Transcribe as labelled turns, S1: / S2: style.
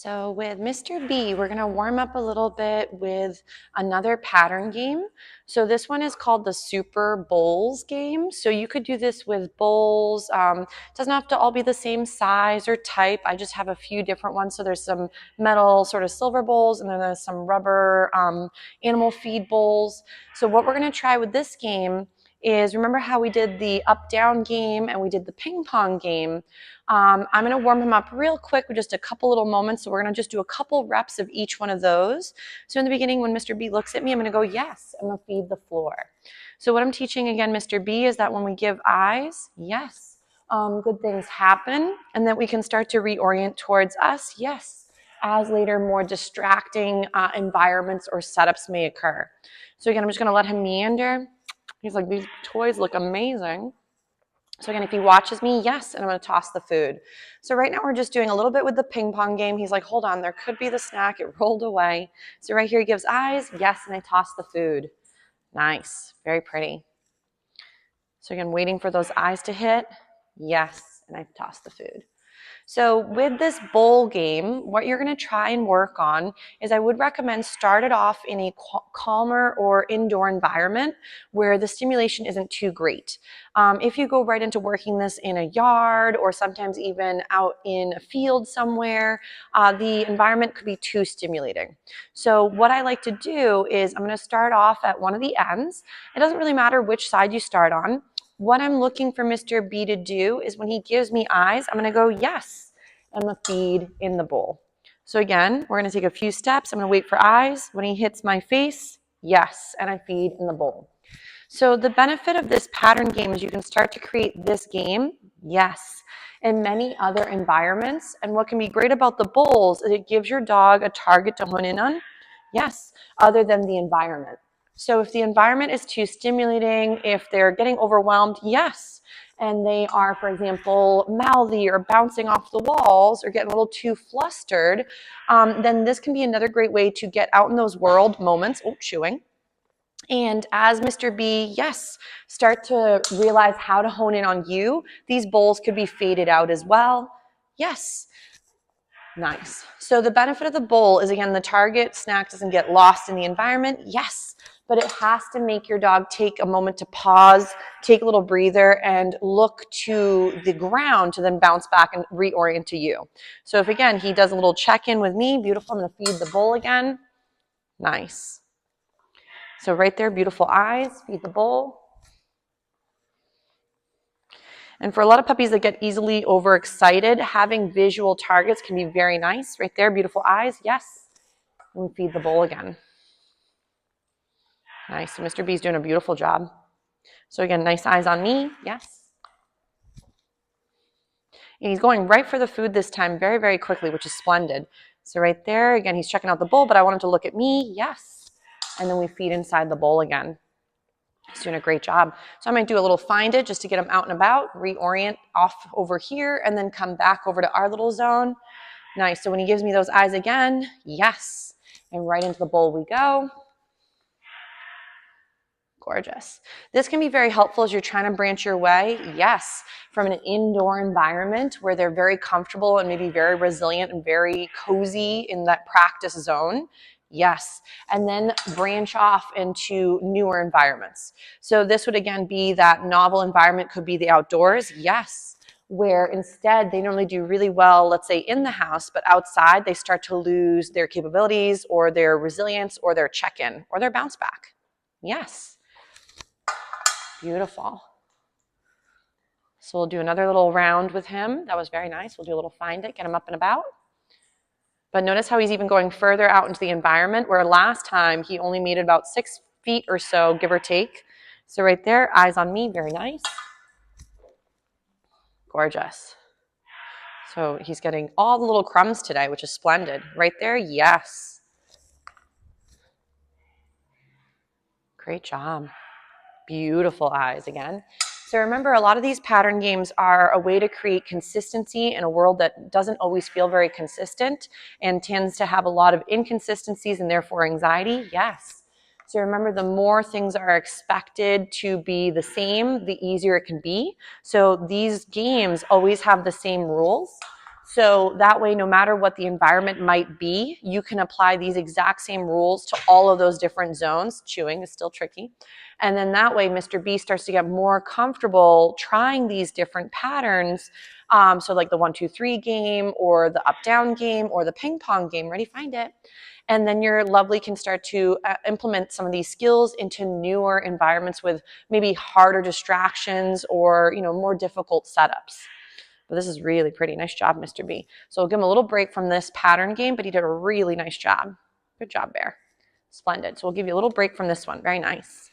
S1: So with Mr. B, we're going to warm up a little bit with another pattern game. So this one is called the Super Bowls game. So you could do this with bowls. It doesn't have to all be the same size or type. I just have a few different ones. So there's some metal sort of silver bowls, and then there's some rubber animal feed bowls. So what we're going to try with this game is, remember how we did the up-down game and we did the ping pong game? I'm going to warm him up real quick with just a couple little moments. So we're going to just do a couple reps of each one of those. So in the beginning, when Mr. B looks at me, I'm going to go, yes, I'm going to feed the floor. So what I'm teaching again, Mr. B, is that when we give eyes, yes, good things happen, and that we can start to reorient towards us, yes, as later more distracting environments or setups may occur. So again, I'm just going to let him meander. He's like, these toys look amazing. So again, if he watches me, yes, and I'm going to toss the food. So right now we're just doing a little bit with the ping pong game. He's like, hold on, there could be the snack. It rolled away. So right here he gives eyes, yes, and I toss the food. Nice, very pretty. So again, waiting for those eyes to hit, yes, and I toss the food. So with this bowl game, what you're going to try and work on is, I would recommend start it off in a calmer or indoor environment where the stimulation isn't too great. If you go right into working this in a yard or sometimes even out in a field somewhere, the environment could be too stimulating. So what I like to do is, I'm going to start off at one of the ends. It doesn't really matter which side you start on. What I'm looking for Mr. B to do is, when he gives me eyes, I'm going to go, yes, I'm going to feed in the bowl. So again, we're going to take a few steps. I'm going to wait for eyes. When he hits my face, yes, and I feed in the bowl. So the benefit of this pattern game is you can start to create this game, yes, in many other environments. And what can be great about the bowls is it gives your dog a target to hone in on, yes, other than the environment. So if the environment is too stimulating, if they're getting overwhelmed, yes, and they are, for example, mouthy or bouncing off the walls or getting a little too flustered, then this can be another great way to get out in those world moments, chewing. And as Mr. B, yes, start to realize how to hone in on you. These bowls could be faded out as well. Yes. Nice. So the benefit of the bowl is, again, the target snack doesn't get lost in the environment. Yes, but it has to make your dog take a moment to pause, take a little breather, and look to the ground to then bounce back and reorient to you. So if, again, he does a little check-in with me, beautiful, I'm going to feed the bowl again. Nice. So right there, beautiful eyes, feed the bowl. And for a lot of puppies that get easily overexcited, having visual targets can be very nice. Right there, beautiful eyes, yes. And we feed the bowl again. Nice, so Mr. B's doing a beautiful job. So again, nice eyes on me, yes. And he's going right for the food this time very, very quickly, which is splendid. So right there, again, he's checking out the bowl, but I want him to look at me, yes. And then we feed inside the bowl again. He's doing a great job. So I might do a little find it just to get him out and about, reorient off over here, and then come back over to our little zone. Nice. So when he gives me those eyes again, yes. And right into the bowl we go. Gorgeous. This can be very helpful as you're trying to branch your way, yes, from an indoor environment where they're very comfortable and maybe very resilient and very cozy in that practice zone. Yes, and then branch off into newer environments. So this would again be that novel environment, could be the outdoors, yes, where instead they normally do really well, let's say in the house, but outside they start to lose their capabilities or their resilience or their check-in or their bounce back. Yes, beautiful. So we'll do another little round with him. That was very nice. We'll do a little find it, get him up and about. But notice how he's even going further out into the environment, where last time he only made it about 6 feet or so, give or take. So right there, eyes on me, very nice. Gorgeous. So he's getting all the little crumbs today, which is splendid. Right there, yes. Great job. Beautiful eyes again. So remember, a lot of these pattern games are a way to create consistency in a world that doesn't always feel very consistent and tends to have a lot of inconsistencies and therefore anxiety. Yes. So remember, the more things are expected to be the same, the easier it can be. So these games always have the same rules. So that way, no matter what the environment might be, you can apply these exact same rules to all of those different zones. Chewing is still tricky. And then that way, Mr. B starts to get more comfortable trying these different patterns. So like the 1, 2, 3 game, or the up-down game, or the ping pong game. Ready? Find it. And then your lovely can start to implement some of these skills into newer environments with maybe harder distractions or, more difficult setups. But this is really pretty. Nice job, Mr. B. So we'll give him a little break from this pattern game, but he did a really nice job. Good job, Bear. Splendid. So we'll give you a little break from this one. Very nice.